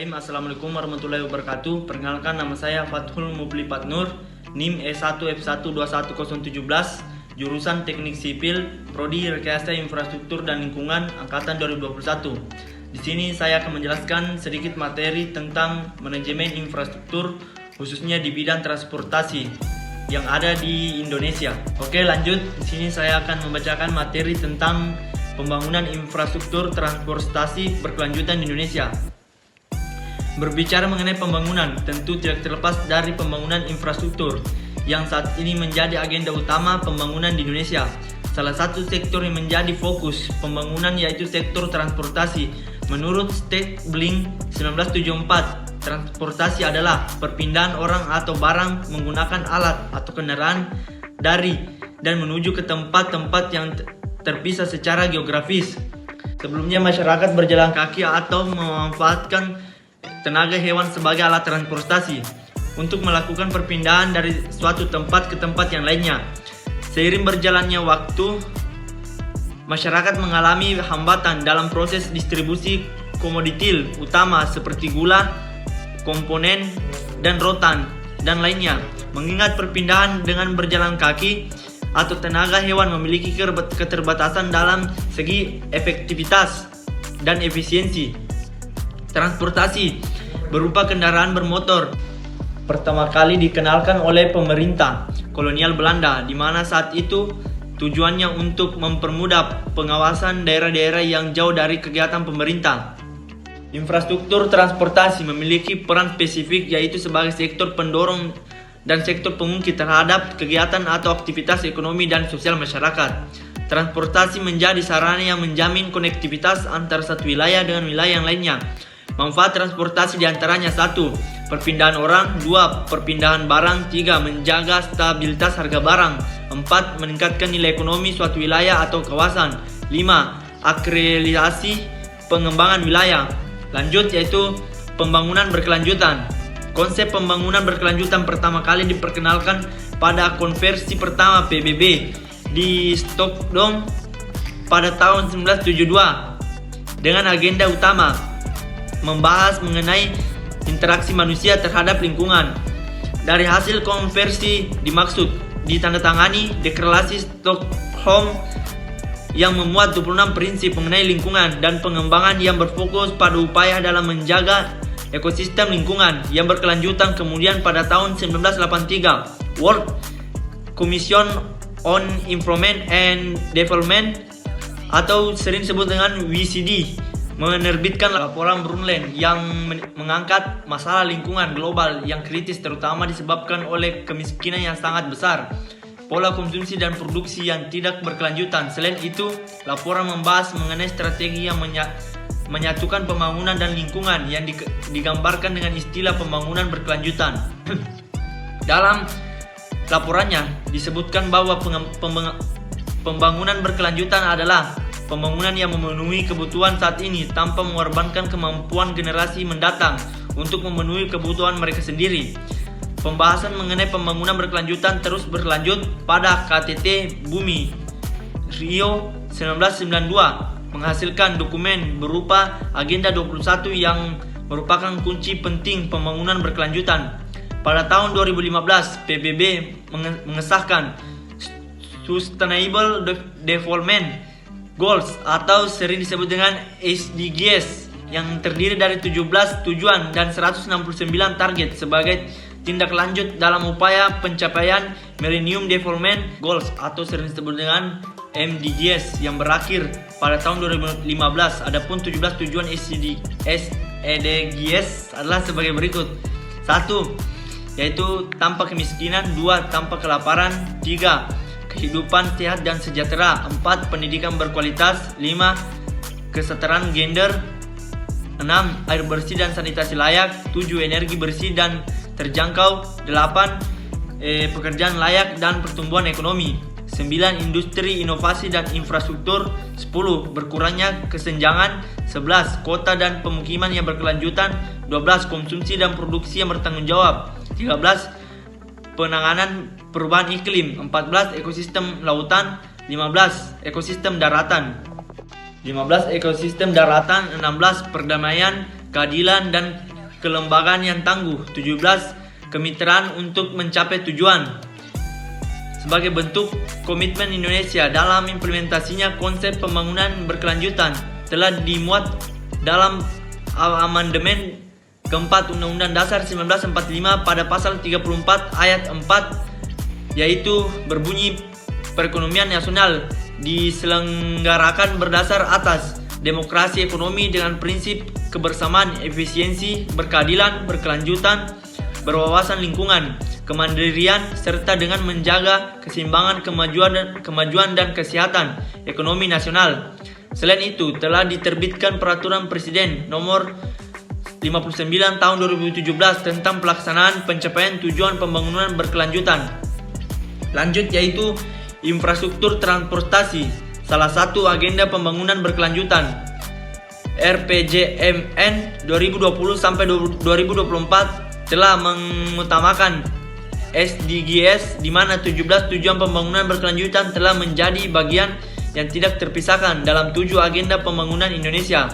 Bismillahirrahmanirrahim. Assalamualaikum warahmatullahi wabarakatuh. Perkenalkan, nama saya Fathul Muplipat Nur, NIM E1F1211017, jurusan Teknik Sipil, Prodi Rekayasa Infrastruktur dan Lingkungan, angkatan 2021. Di sini saya akan menjelaskan sedikit materi tentang manajemen infrastruktur, khususnya di bidang transportasi yang ada di Indonesia. Oke, lanjut. Di sini saya akan membacakan materi tentang pembangunan infrastruktur transportasi berkelanjutan di Indonesia. Berbicara mengenai pembangunan, tentu tidak terlepas dari pembangunan infrastruktur yang saat ini menjadi agenda utama pembangunan di Indonesia. Salah satu sektor yang menjadi fokus pembangunan yaitu sektor transportasi. Menurut State-Blink 1974, transportasi adalah perpindahan orang atau barang menggunakan alat atau kendaraan dari dan menuju ke tempat-tempat yang terpisah secara geografis. Sebelumnya masyarakat berjalan kaki atau memanfaatkan tenaga hewan sebagai alat transportasi untuk melakukan perpindahan dari suatu tempat ke tempat yang lainnya. Seiring berjalannya waktu, masyarakat mengalami hambatan dalam proses distribusi komoditi utama seperti gula, komponen, dan rotan, dan lainnya. Mengingat perpindahan dengan berjalan kaki atau tenaga hewan memiliki keterbatasan dalam segi efektivitas dan efisiensi. Transportasi berupa kendaraan bermotor pertama kali dikenalkan oleh pemerintah kolonial Belanda, di mana saat itu tujuannya untuk mempermudah pengawasan daerah-daerah yang jauh dari kegiatan pemerintah. Infrastruktur transportasi memiliki peran spesifik, yaitu sebagai sektor pendorong dan sektor pengungkit terhadap kegiatan atau aktivitas ekonomi dan sosial masyarakat. Transportasi menjadi sarana yang menjamin konektivitas antara satu wilayah dengan wilayah yang lainnya. Manfaat transportasi diantaranya: 1. Perpindahan orang. 2. Perpindahan barang. 3. Menjaga stabilitas harga barang. 4. Meningkatkan nilai ekonomi suatu wilayah atau kawasan. 5. Akrealisasi pengembangan wilayah. Lanjut, yaitu pembangunan berkelanjutan. Konsep pembangunan berkelanjutan pertama kali diperkenalkan pada konversi pertama PBB di Stockholm pada tahun 1972 dengan agenda utama membahas mengenai interaksi manusia terhadap lingkungan. Dari hasil konversi dimaksud ditandatangani Deklarasi Stockholm yang memuat 26 prinsip mengenai lingkungan dan pengembangan yang berfokus pada upaya dalam menjaga ekosistem lingkungan yang berkelanjutan. Kemudian pada tahun 1983, World Commission on Environment and Development atau sering disebut dengan WCD menerbitkan laporan Brundtland yang mengangkat masalah lingkungan global yang kritis, terutama disebabkan oleh kemiskinan yang sangat besar, pola konsumsi dan produksi yang tidak berkelanjutan. Selain itu, laporan membahas mengenai strategi yang menyatukan pembangunan dan lingkungan yang digambarkan dengan istilah pembangunan berkelanjutan. Dalam laporannya disebutkan bahwa pembangunan berkelanjutan adalah pembangunan yang memenuhi kebutuhan saat ini tanpa mengorbankan kemampuan generasi mendatang untuk memenuhi kebutuhan mereka sendiri. Pembahasan mengenai pembangunan berkelanjutan terus berlanjut pada KTT Bumi Rio 1992, menghasilkan dokumen berupa Agenda 21 yang merupakan kunci penting pembangunan berkelanjutan. Pada tahun 2015, PBB mengesahkan Sustainable Development Goals atau sering disebut dengan SDGs yang terdiri dari 17 tujuan dan 169 target sebagai tindak lanjut dalam upaya pencapaian Millennium Development Goals atau sering disebut dengan MDGs yang berakhir pada tahun 2015. Adapun 17 tujuan SDGs adalah sebagai berikut. 1. Yaitu tanpa kemiskinan. 2. Tanpa kelaparan. 3. Kehidupan sehat dan sejahtera. 4. Pendidikan berkualitas. 5. Kesetaraan gender. 6. Air bersih dan sanitasi layak. 7. Energi bersih dan terjangkau. 8. Pekerjaan layak dan pertumbuhan ekonomi. 9. Industri, inovasi dan infrastruktur. 10. Berkurangnya kesenjangan. 11. Kota dan pemukiman yang berkelanjutan. 12. Konsumsi dan produksi yang bertanggung jawab. 13. Penanganan perubahan iklim. 14. Ekosistem lautan. 15. Ekosistem daratan. 16. Ekosistem daratan. 16. Perdamaian, keadilan dan kelembagaan yang tangguh. 17. Kemitraan untuk mencapai tujuan. Sebagai bentuk komitmen Indonesia dalam implementasinya, konsep pembangunan berkelanjutan telah dimuat dalam amandemen keempat Undang-Undang Dasar 1945 pada pasal 34 ayat 4, yaitu berbunyi perekonomian nasional diselenggarakan berdasar atas demokrasi ekonomi dengan prinsip kebersamaan, efisiensi, berkeadilan, berkelanjutan, berwawasan lingkungan, kemandirian, serta dengan menjaga keseimbangan kemajuan dan kesehatan ekonomi nasional. Selain itu, telah diterbitkan Peraturan Presiden Nomor 59 Tahun 2017 tentang pelaksanaan pencapaian tujuan pembangunan berkelanjutan. Lanjut, yaitu infrastruktur transportasi, salah satu agenda pembangunan berkelanjutan. RPJMN 2020 sampai 2024 telah mengutamakan SDGs, di mana 17 tujuan pembangunan berkelanjutan telah menjadi bagian yang tidak terpisahkan dalam 7 agenda pembangunan Indonesia.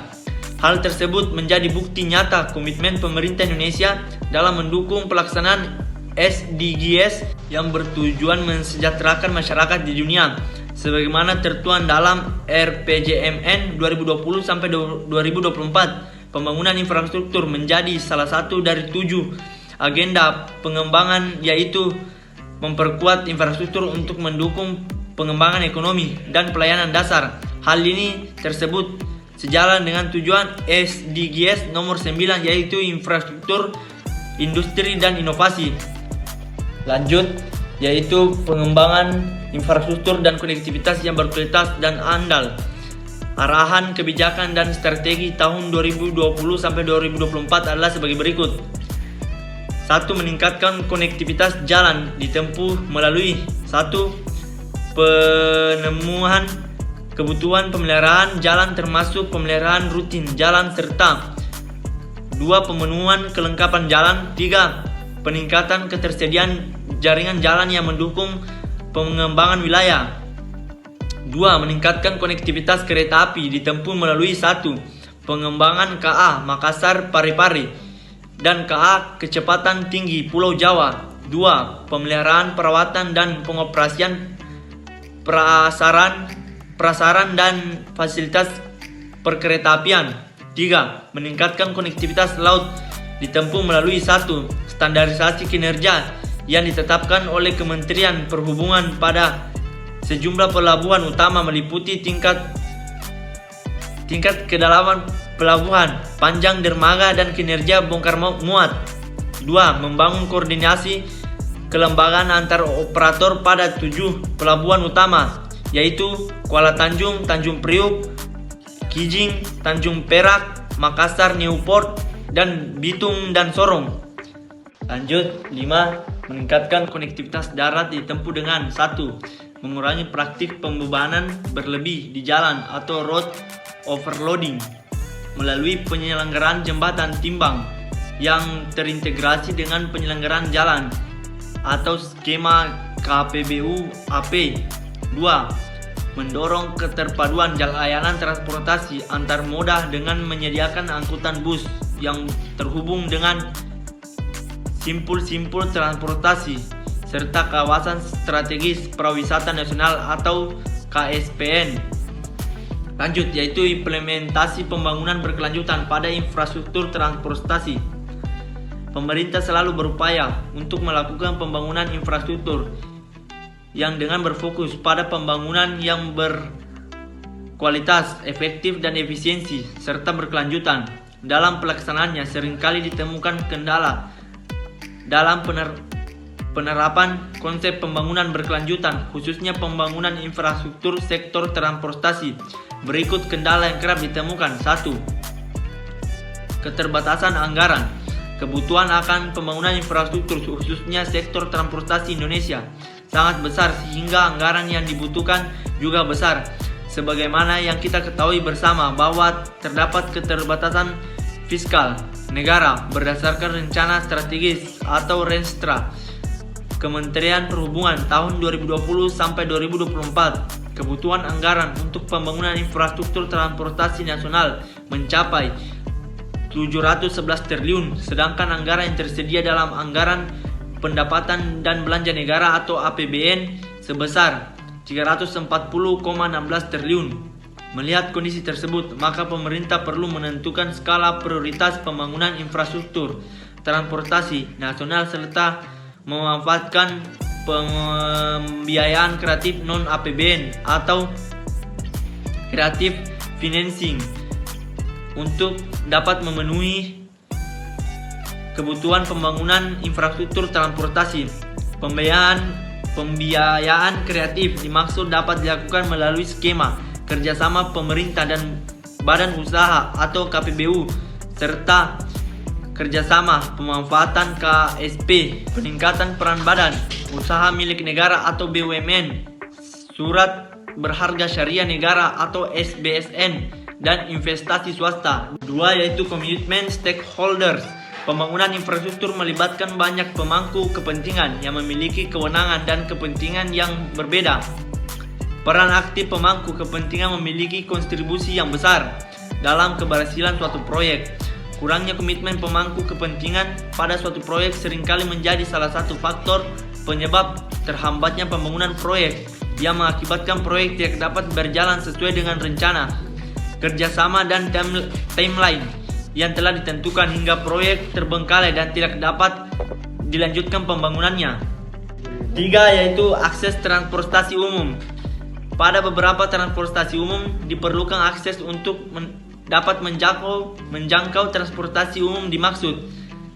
Hal tersebut menjadi bukti nyata komitmen pemerintah Indonesia dalam mendukung pelaksanaan SDGs yang bertujuan mensejahterakan masyarakat di dunia, sebagaimana tertuang dalam RPJMN 2020 sampai 2024. Pembangunan infrastruktur menjadi salah satu dari 7 agenda pengembangan, yaitu memperkuat infrastruktur untuk mendukung pengembangan ekonomi dan pelayanan dasar. Hal ini tersebut sejalan dengan tujuan SDGs nomor 9, yaitu infrastruktur, industri, dan inovasi. Lanjut, yaitu pengembangan infrastruktur dan konektivitas yang berkualitas dan andal. Arahan kebijakan dan strategi tahun 2020 sampai 2024 adalah sebagai berikut. 1. Meningkatkan konektivitas jalan ditempuh melalui 1. Pemenuhan kebutuhan pemeliharaan jalan termasuk pemeliharaan rutin jalan, serta 2. Pemenuhan kelengkapan jalan. 3. Peningkatan ketersediaan jaringan jalan yang mendukung pengembangan wilayah. 2. Meningkatkan konektivitas kereta api ditempuh melalui 1. Pengembangan KA Makassar Parepare dan KA kecepatan tinggi Pulau Jawa. 2. Pemeliharaan, perawatan, dan pengoperasian prasaran dan fasilitas perkeretaapian. 3. Meningkatkan konektivitas laut ditempuh melalui 1. Standarisasi kinerja yang ditetapkan oleh Kementerian Perhubungan pada sejumlah pelabuhan utama meliputi tingkat kedalaman pelabuhan, panjang dermaga, dan kinerja bongkar muat. 2. Membangun koordinasi kelembagaan antar operator pada 7 pelabuhan utama, yaitu Kuala Tanjung, Tanjung Priuk, Kijing, Tanjung Perak, Makassar, Newport, dan Bitung dan Sorong. Lanjut, 5. Meningkatkan konektivitas darat ditempuh dengan 1. Mengurangi praktik pembebanan berlebih di jalan atau road overloading melalui penyelenggaraan jembatan timbang yang terintegrasi dengan penyelenggaraan jalan atau skema KPBU AP. 2. Mendorong keterpaduan layanan transportasi antar moda dengan menyediakan angkutan bus yang terhubung dengan simpul-simpul transportasi serta kawasan strategis prawisata nasional atau KSPN. Lanjut, yaitu implementasi pembangunan berkelanjutan pada infrastruktur transportasi. Pemerintah selalu berupaya untuk melakukan pembangunan infrastruktur yang dengan berfokus pada pembangunan yang berkualitas, efektif, dan efisiensi, serta berkelanjutan. Dalam pelaksanaannya seringkali ditemukan kendala dalam penerapan konsep pembangunan berkelanjutan, khususnya pembangunan infrastruktur sektor transportasi. Berikut kendala yang kerap ditemukan. 1. Keterbatasan anggaran. Kebutuhan akan pembangunan infrastruktur khususnya sektor transportasi Indonesia sangat besar, sehingga anggaran yang dibutuhkan juga besar. Sebagaimana yang kita ketahui bersama bahwa terdapat keterbatasan fiskal negara berdasarkan rencana strategis atau Renstra Kementerian Perhubungan tahun 2020 sampai 2024. Kebutuhan anggaran untuk pembangunan infrastruktur transportasi nasional mencapai 711 triliun, sedangkan anggaran yang tersedia dalam anggaran pendapatan dan belanja negara atau APBN sebesar 340,16 triliun. Melihat kondisi tersebut, maka pemerintah perlu menentukan skala prioritas pembangunan infrastruktur transportasi nasional serta memanfaatkan pembiayaan kreatif non-APBN atau creative financing untuk dapat memenuhi kebutuhan pembangunan infrastruktur transportasi. Pembiayaan kreatif dimaksud dapat dilakukan melalui skema kerjasama pemerintah dan badan usaha atau KPBU serta kerjasama pemanfaatan KSP, peningkatan peran badan usaha milik negara atau BUMN, surat berharga syariah negara atau SBSN, dan investasi swasta. 2 yaitu komitmen stakeholders. Pembangunan infrastruktur melibatkan banyak pemangku kepentingan yang memiliki kewenangan dan kepentingan yang berbeda. Peran aktif pemangku kepentingan memiliki kontribusi yang besar dalam keberhasilan suatu proyek. Kurangnya komitmen pemangku kepentingan pada suatu proyek seringkali menjadi salah satu faktor penyebab terhambatnya pembangunan proyek yang mengakibatkan proyek tidak dapat berjalan sesuai dengan rencana, kerjasama dan timeline yang telah ditentukan hingga proyek terbengkalai dan tidak dapat dilanjutkan pembangunannya. 3 yaitu akses transportasi umum. Pada beberapa transportasi umum diperlukan akses untuk dapat menjangkau transportasi umum dimaksud.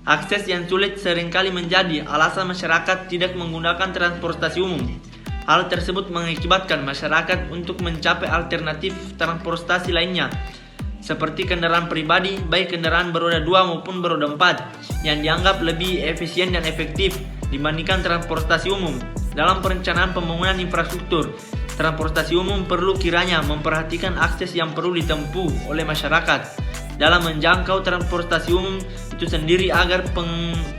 Akses yang sulit seringkali menjadi alasan masyarakat tidak menggunakan transportasi umum. Hal tersebut mengakibatkan masyarakat untuk mencapai alternatif transportasi lainnya, seperti kendaraan pribadi, baik kendaraan beroda 2 maupun beroda 4, yang dianggap lebih efisien dan efektif dibandingkan transportasi umum. Dalam perencanaan pembangunan infrastruktur transportasi umum perlu kiranya memperhatikan akses yang perlu ditempuh oleh masyarakat dalam menjangkau transportasi umum itu sendiri agar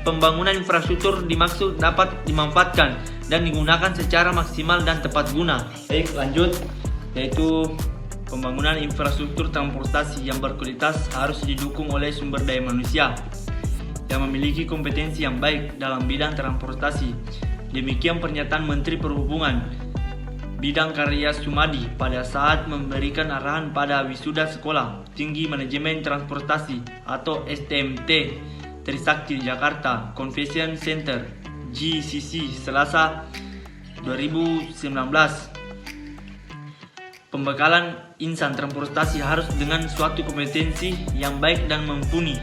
pembangunan infrastruktur dimaksud dapat dimanfaatkan dan digunakan secara maksimal dan tepat guna. Baik, lanjut, yaitu pembangunan infrastruktur transportasi yang berkualitas harus didukung oleh sumber daya manusia yang memiliki kompetensi yang baik dalam bidang transportasi. Demikian pernyataan Menteri Perhubungan Bidang Karya Sumadi pada saat memberikan arahan pada wisuda Sekolah Tinggi Manajemen Transportasi atau STMT Trisakti di Jakarta Convention Center GCC Selasa 2019. Pembekalan insan transportasi harus dengan suatu kompetensi yang baik dan mumpuni.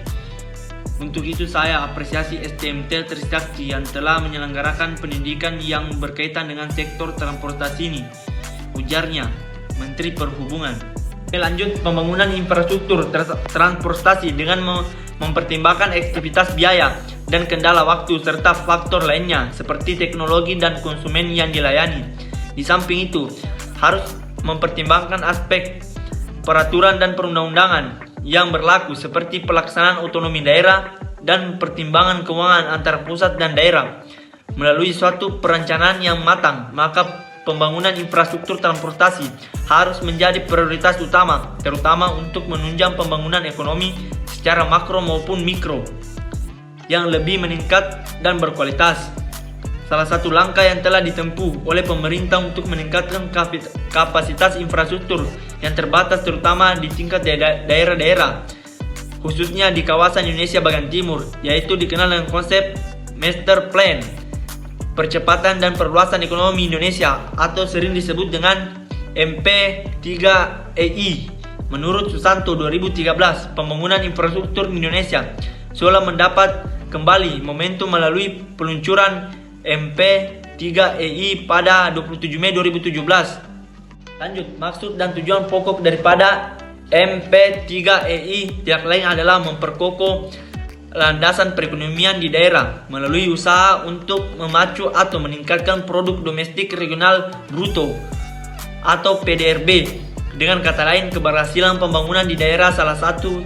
Untuk itu saya apresiasi STMT Trisakti yang telah menyelenggarakan pendidikan yang berkaitan dengan sektor transportasi ini, ujarnya Menteri Perhubungan. Lanjut, pembangunan infrastruktur transportasi dengan mempertimbangkan aktivitas biaya dan kendala waktu serta faktor lainnya seperti teknologi dan konsumen yang dilayani. Di samping itu, harus mempertimbangkan aspek peraturan dan perundang-undangan yang berlaku seperti pelaksanaan otonomi daerah dan pertimbangan keuangan antara pusat dan daerah. Melalui suatu perencanaan yang matang, maka pembangunan infrastruktur transportasi harus menjadi prioritas utama, terutama untuk menunjang pembangunan ekonomi secara makro maupun mikro yang lebih meningkat dan berkualitas. Salah satu langkah yang telah ditempuh oleh pemerintah untuk meningkatkan kapasitas infrastruktur yang terbatas terutama di tingkat daerah-daerah, khususnya di kawasan Indonesia bagian timur, yaitu dikenal dengan konsep Master Plan Percepatan dan Perluasan Ekonomi Indonesia atau sering disebut dengan MP3EI. Menurut Susanto 2013, pembangunan infrastruktur Indonesia seolah mendapat kembali momentum melalui peluncuran MP3EI pada 27 Mei 2017. Lanjut, maksud dan tujuan pokok daripada MP3EI tidak lain adalah memperkokoh landasan perekonomian di daerah melalui usaha untuk memacu atau meningkatkan produk domestik regional bruto atau PDRB. Dengan kata lain, keberhasilan pembangunan di daerah salah satu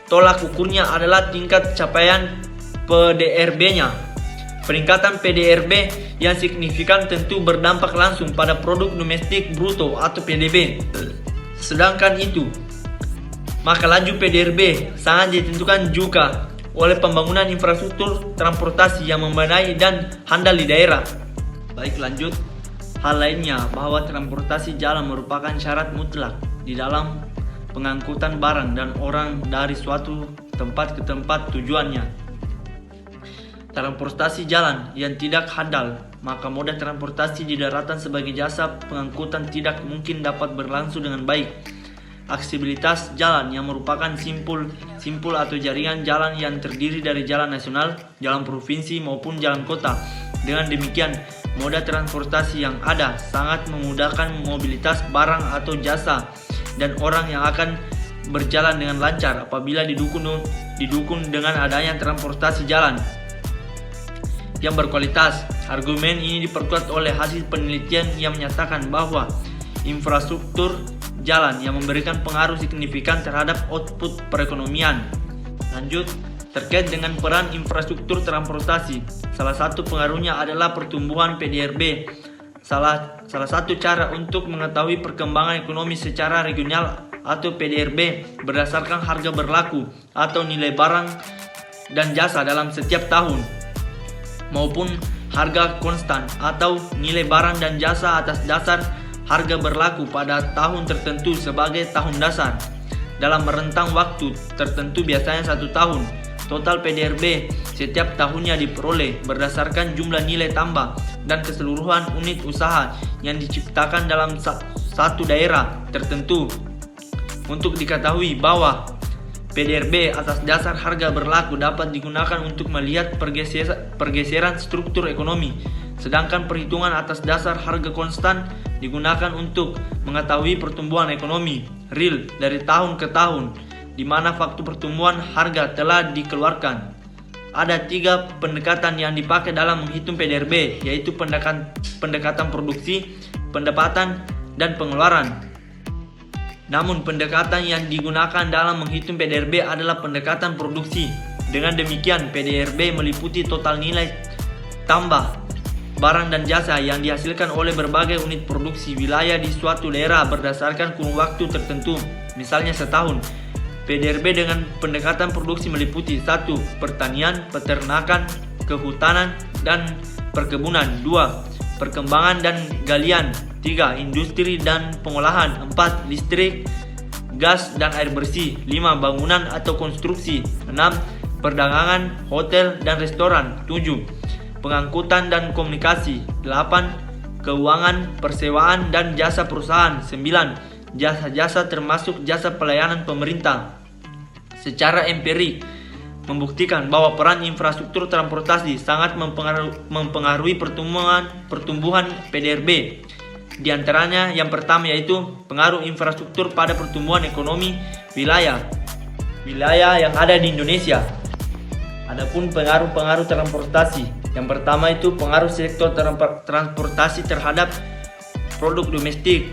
tolak ukurnya adalah tingkat capaian PDRB-nya. Peningkatan PDRB yang signifikan tentu berdampak langsung pada produk domestik bruto atau PDB. Sedangkan itu, Maka laju PDRB sangat ditentukan juga oleh pembangunan infrastruktur transportasi yang memadai dan handal di daerah. Baik, lanjut. Hal lainnya bahwa transportasi jalan merupakan syarat mutlak di dalam pengangkutan barang dan orang dari suatu tempat ke tempat tujuannya. Transportasi jalan yang tidak handal, maka moda transportasi di daratan sebagai jasa pengangkutan tidak mungkin dapat berlangsung dengan baik. Aksesibilitas jalan yang merupakan simpul atau jaringan jalan yang terdiri dari jalan nasional, jalan provinsi maupun jalan kota. Dengan demikian, moda transportasi yang ada sangat memudahkan mobilitas barang atau jasa dan orang yang akan berjalan dengan lancar apabila didukung dengan adanya transportasi jalan yang berkualitas. Argumen ini diperkuat oleh hasil penelitian yang menyatakan bahwa infrastruktur jalan yang memberikan pengaruh signifikan terhadap output perekonomian. Lanjut, terkait dengan peran infrastruktur transportasi, salah satu pengaruhnya adalah pertumbuhan PDRB. Salah satu cara untuk mengetahui perkembangan ekonomi secara regional atau PDRB berdasarkan harga berlaku atau nilai barang dan jasa dalam setiap tahun, maupun harga konstan atau nilai barang dan jasa atas dasar harga berlaku pada tahun tertentu sebagai tahun dasar. Dalam rentang waktu tertentu, biasanya 1 tahun, total PDRB setiap tahunnya diperoleh berdasarkan jumlah nilai tambah dan keseluruhan unit usaha yang diciptakan dalam satu daerah tertentu. Untuk diketahui bahwa PDRB atas dasar harga berlaku dapat digunakan untuk melihat pergeseran struktur ekonomi, sedangkan perhitungan atas dasar harga konstan digunakan untuk mengetahui pertumbuhan ekonomi real dari tahun ke tahun, di mana faktor pertumbuhan harga telah dikeluarkan. Ada 3 pendekatan yang dipakai dalam menghitung PDRB, yaitu pendekatan produksi, pendapatan, dan pengeluaran. Namun pendekatan yang digunakan dalam menghitung PDRB adalah pendekatan produksi. Dengan demikian, PDRB meliputi total nilai tambah barang dan jasa yang dihasilkan oleh berbagai unit produksi wilayah di suatu daerah berdasarkan kurun waktu tertentu, misalnya setahun. PDRB dengan pendekatan produksi meliputi 1. Pertanian, peternakan, kehutanan, dan perkebunan. 2. Perkembangan dan galian. 3. Industri dan pengolahan. 4. Listrik, gas, dan air bersih. 5. Bangunan atau konstruksi. 6. Perdagangan, hotel, dan restoran. 7. Pengangkutan dan komunikasi. 8. Keuangan, persewaan, dan jasa perusahaan. 9. Jasa-jasa termasuk jasa pelayanan pemerintah. Secara empirik membuktikan bahwa peran infrastruktur transportasi sangat mempengaruhi pertumbuhan PDRB. Di antaranya yang pertama yaitu pengaruh infrastruktur pada pertumbuhan ekonomi wilayah yang ada di Indonesia. Adapun pengaruh transportasi, yang pertama itu pengaruh sektor transportasi terhadap produk domestik.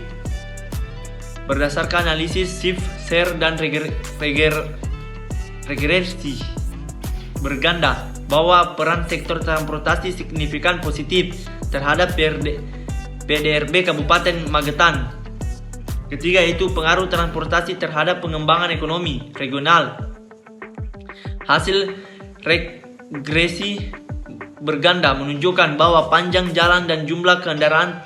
Berdasarkan analisis shift, share, dan regresi berganda bahwa peran sektor transportasi signifikan positif terhadap PDRB Kabupaten Magetan. Ketiga yaitu pengaruh transportasi terhadap pengembangan ekonomi regional. Hasil regresi berganda menunjukkan bahwa panjang jalan dan jumlah kendaraan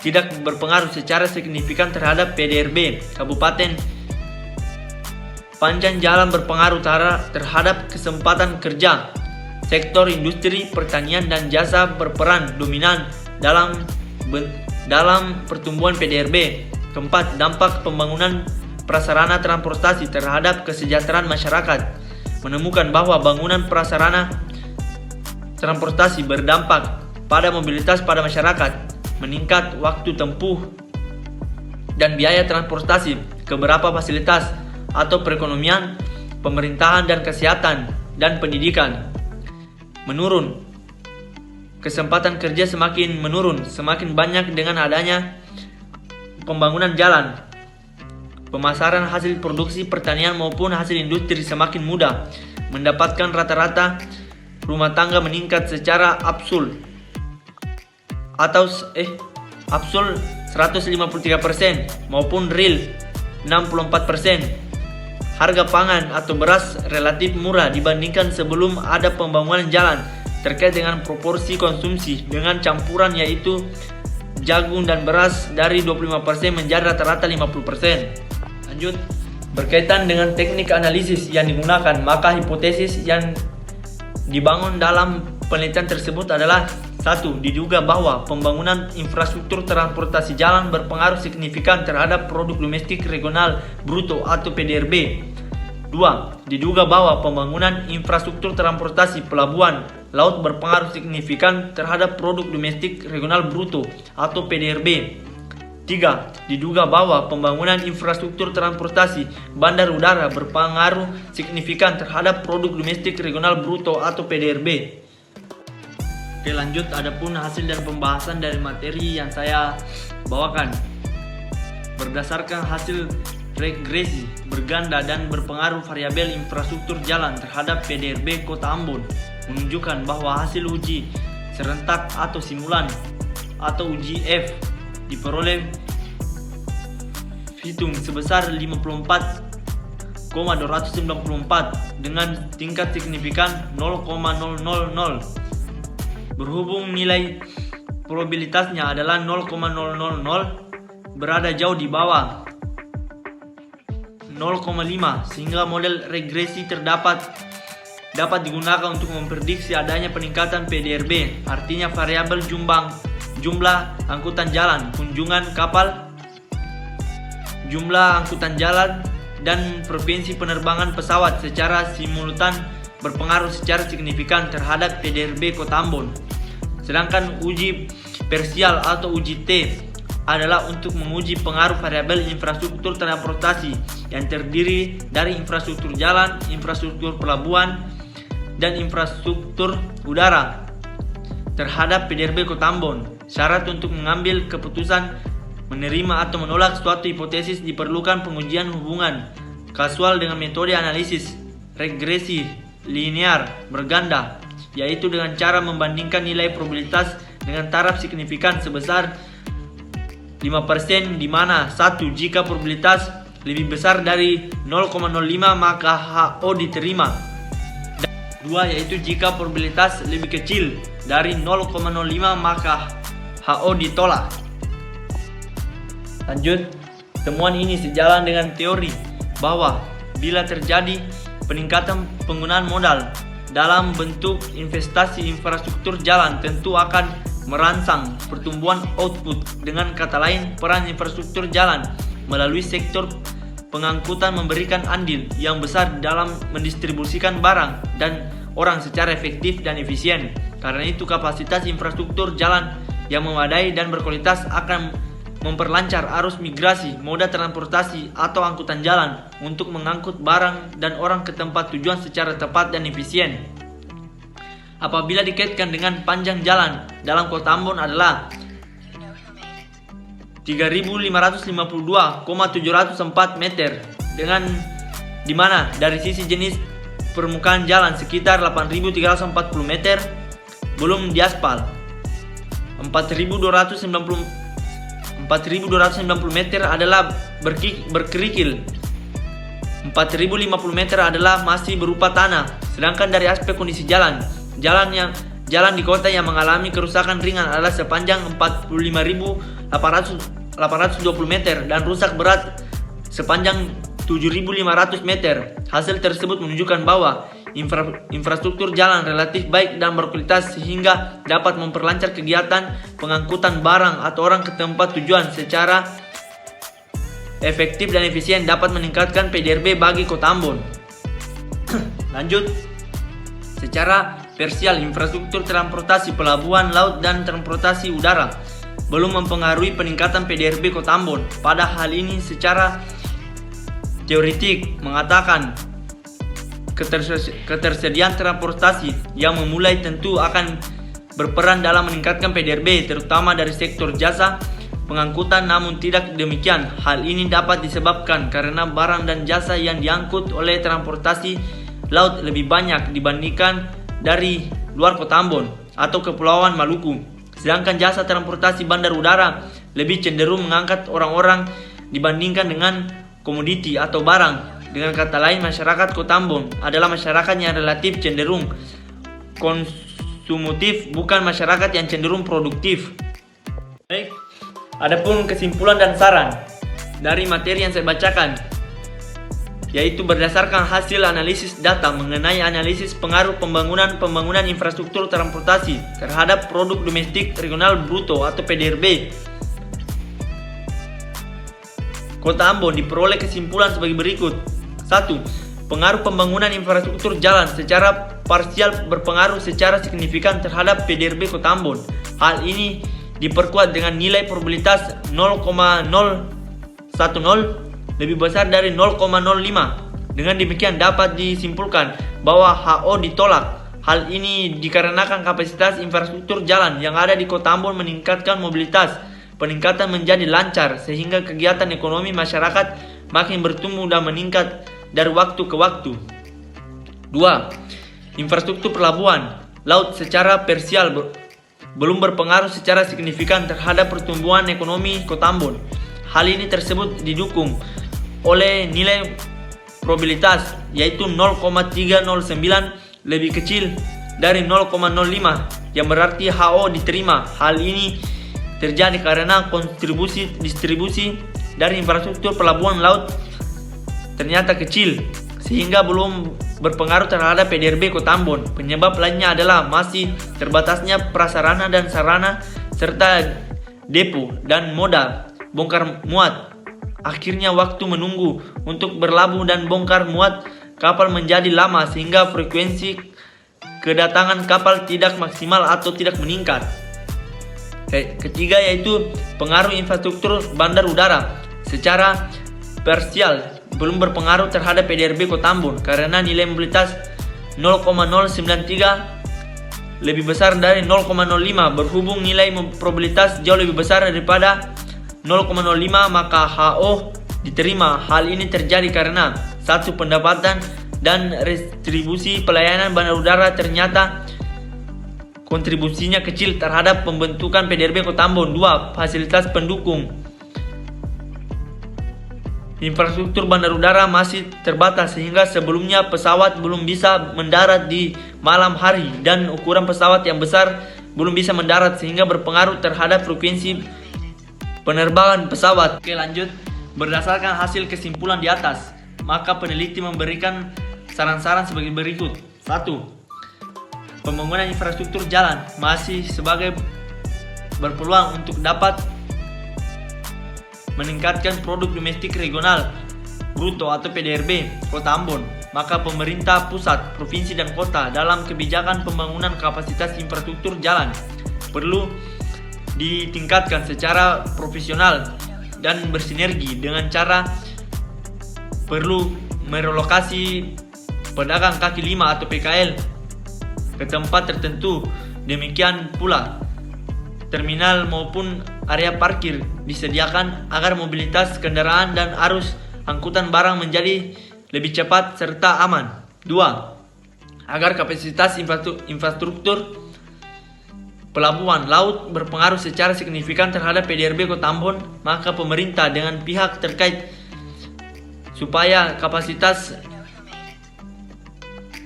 tidak berpengaruh secara signifikan terhadap PDRB Kabupaten. Panjang jalan berpengaruh terhadap kesempatan kerja. Sektor industri, pertanian, dan jasa berperan dominan dalam pertumbuhan PDRB. Keempat, dampak pembangunan prasarana transportasi terhadap kesejahteraan masyarakat. Menemukan bahwa bangunan prasarana transportasi berdampak pada mobilitas pada masyarakat, meningkat waktu tempuh dan biaya transportasi ke beberapa fasilitas atau perekonomian, pemerintahan, dan kesehatan dan pendidikan. Menurun. Kesempatan kerja semakin menurun, semakin banyak dengan adanya pembangunan jalan. Pemasaran hasil produksi pertanian maupun hasil industri semakin mudah. Mendapatkan rata-rata rumah tangga meningkat secara absolut 153% maupun real 64%. harga pangan atau beras relatif murah dibandingkan sebelum ada pembangunan jalan. Terkait dengan proporsi konsumsi dengan campuran yaitu jagung dan beras dari 25% menjadi rata-rata 50%. Lanjut, berkaitan dengan teknik analisis yang digunakan, maka hipotesis yang dibangun dalam penelitian tersebut adalah: 1. Diduga bahwa pembangunan infrastruktur transportasi jalan berpengaruh signifikan terhadap produk domestik regional bruto atau PDRB. 2. Diduga bahwa pembangunan infrastruktur transportasi pelabuhan laut berpengaruh signifikan terhadap produk domestik regional bruto atau PDRB. 3. Diduga bahwa pembangunan infrastruktur transportasi bandar udara berpengaruh signifikan terhadap produk domestik regional bruto atau PDRB. Oke, lanjut, adapun hasil dan pembahasan dari materi yang saya bawakan. Berdasarkan hasil regresi berganda dan berpengaruh variabel infrastruktur jalan terhadap PDRB Kota Ambon menunjukkan bahwa hasil uji serentak atau simulan atau uji F diperoleh hitung sebesar 54,294 dengan tingkat signifikan 0,000. Berhubung nilai probabilitasnya adalah 0,000 berada jauh di bawah 0,5, sehingga model regresi dapat digunakan untuk memprediksi adanya peningkatan PDRB. Artinya variabel jumlah angkutan jalan, kunjungan kapal, jumlah angkutan jalan, dan frekuensi penerbangan pesawat secara simultan berpengaruh secara signifikan terhadap PDRB Kota Ambon. Sedangkan uji parsial atau uji T adalah untuk menguji pengaruh variabel infrastruktur transportasi yang terdiri dari infrastruktur jalan, infrastruktur pelabuhan, dan infrastruktur udara terhadap PDRB Kota Ambon. Syarat untuk mengambil keputusan menerima atau menolak suatu hipotesis diperlukan pengujian hubungan kausal dengan metode analisis regresi linear berganda, yaitu dengan cara membandingkan nilai probabilitas dengan taraf signifikan sebesar 5%, di mana 1. Jika probabilitas lebih besar dari 0,05 maka HO diterima. 2. Yaitu jika probabilitas lebih kecil dari 0,05 maka HO ditolak. Lanjut, temuan ini sejalan dengan teori bahwa bila terjadi peningkatan penggunaan modal dalam bentuk investasi infrastruktur jalan, tentu akan merangsang pertumbuhan output. Dengan kata lain, peran infrastruktur jalan melalui sektor pengangkutan memberikan andil yang besar dalam mendistribusikan barang dan orang secara efektif dan efisien. Karena itu, kapasitas infrastruktur jalan yang memadai dan berkualitas akan memperlancar arus migrasi moda transportasi atau angkutan jalan untuk mengangkut barang dan orang ke tempat tujuan secara tepat dan efisien. Apabila dikaitkan dengan panjang jalan dalam Kota Ambon adalah 3.552,704 meter, dengan dimana dari sisi jenis permukaan jalan sekitar 8.340 meter belum diaspal, 4.290 meter adalah berkerikil, 4.050 meter adalah masih berupa tanah. Sedangkan dari aspek kondisi jalan di kota yang mengalami kerusakan ringan adalah sepanjang 45.820 meter dan rusak berat sepanjang 7.500 meter. Hasil tersebut menunjukkan bahwa infrastruktur jalan relatif baik dan berkualitas sehingga dapat memperlancar kegiatan pengangkutan barang atau orang ke tempat tujuan secara efektif dan efisien, dapat meningkatkan PDRB bagi Kota Ambon. Lanjut, secara parsial infrastruktur transportasi pelabuhan laut dan transportasi udara belum mempengaruhi peningkatan PDRB Kota Ambon. Pada hal ini secara teoretik mengatakan ketersediaan transportasi yang memulai tentu akan berperan dalam meningkatkan PDRB, terutama dari sektor jasa pengangkutan. Namun tidak demikian. Hal ini dapat disebabkan karena barang dan jasa yang diangkut oleh transportasi laut lebih banyak dibandingkan dari luar Kota Ambon atau Kepulauan Maluku. Sedangkan jasa transportasi bandar udara lebih cenderung mengangkat orang-orang dibandingkan dengan komoditi atau barang Dengan kata lain, masyarakat Kota Ambon adalah masyarakat yang relatif cenderung konsumtif, bukan masyarakat yang cenderung produktif. Baik, adapun kesimpulan dan saran dari materi yang saya bacakan, yaitu berdasarkan hasil analisis data mengenai analisis pengaruh pembangunan infrastruktur transportasi terhadap produk domestik regional bruto atau PDRB Kota Ambon, diperoleh kesimpulan sebagai berikut. 1. Pengaruh pembangunan infrastruktur jalan secara parsial berpengaruh secara signifikan terhadap PDRB Kota Ambon. Hal ini diperkuat dengan nilai probabilitas 0,010 lebih besar dari 0,05. Dengan demikian dapat disimpulkan bahwa HO ditolak. Hal ini dikarenakan kapasitas infrastruktur jalan yang ada di Kota Ambon meningkatkan mobilitas. Peningkatan menjadi lancar sehingga kegiatan ekonomi masyarakat makin bertumbuh dan meningkat dari waktu ke waktu. 2. Infrastruktur pelabuhan laut secara parsial belum berpengaruh secara signifikan terhadap pertumbuhan ekonomi Kota Ambon. Hal ini tersebut didukung oleh nilai probabilitas yaitu 0,309 lebih kecil dari 0,05 yang berarti HO diterima. Hal ini terjadi karena distribusi dari infrastruktur pelabuhan laut ternyata kecil sehingga belum berpengaruh terhadap PDRB Kota Ambon. Penyebab lainnya adalah masih terbatasnya prasarana dan sarana serta depo dan moda bongkar muat. Akhirnya waktu menunggu untuk berlabuh dan bongkar muat kapal menjadi lama sehingga frekuensi kedatangan kapal tidak maksimal atau tidak meningkat. Ketiga yaitu pengaruh infrastruktur bandar udara secara parsial belum berpengaruh terhadap PDRB Kota Ambon karena nilai mobilitas 0,093 lebih besar dari 0,05 berhubung nilai probabilitas jauh lebih besar daripada 0,05 maka HO diterima. Hal ini terjadi karena 1. Pendapatan dan distribusi pelayanan bandar udara ternyata kontribusinya kecil terhadap pembentukan PDRB Kota Ambon. 2. Fasilitas pendukung infrastruktur bandar udara masih terbatas sehingga sebelumnya pesawat belum bisa mendarat di malam hari dan ukuran pesawat yang besar belum bisa mendarat sehingga berpengaruh terhadap frekuensi penerbangan pesawat. Oke, lanjut. Berdasarkan hasil kesimpulan di atas, maka peneliti memberikan saran-saran sebagai berikut. 1. Pembangunan infrastruktur jalan masih sebagai berpeluang untuk dapat meningkatkan produk domestik regional bruto atau PDRB Kota Ambon. Maka pemerintah pusat, provinsi dan kota dalam kebijakan pembangunan kapasitas infrastruktur jalan perlu ditingkatkan secara profesional dan bersinergi dengan cara perlu merelokasi pedagang kaki lima atau PKL ke tempat tertentu. Demikian pula terminal maupun area parkir disediakan agar mobilitas kendaraan dan arus angkutan barang menjadi lebih cepat serta aman. 2. Agar kapasitas infrastruktur pelabuhan laut berpengaruh secara signifikan terhadap PDRB Kota Ambon, maka pemerintah dengan pihak terkait supaya kapasitas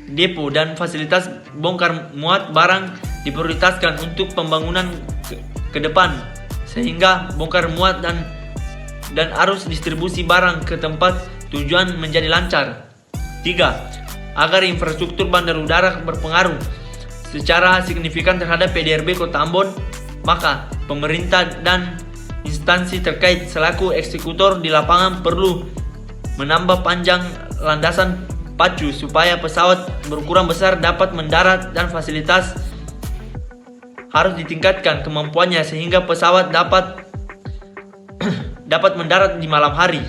depo dan fasilitas bongkar muat barang diprioritaskan untuk pembangunan ke depan sehingga bongkar muat dan arus distribusi barang ke tempat tujuan menjadi lancar. 3. Agar infrastruktur bandar udara berpengaruh secara signifikan terhadap PDRB Kota Ambon, maka pemerintah dan instansi terkait selaku eksekutor di lapangan perlu menambah panjang landasan pacu supaya pesawat berukuran besar dapat mendarat dan fasilitas harus ditingkatkan kemampuannya sehingga pesawat dapat mendarat di malam hari.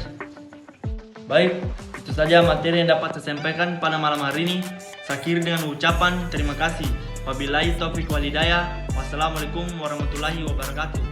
Baik, itu saja materi yang dapat saya sampaikan pada malam hari ini. Saya akhiri dengan ucapan terima kasih. Wabillahi taufiq walhidayah. Wassalamualaikum warahmatullahi wabarakatuh.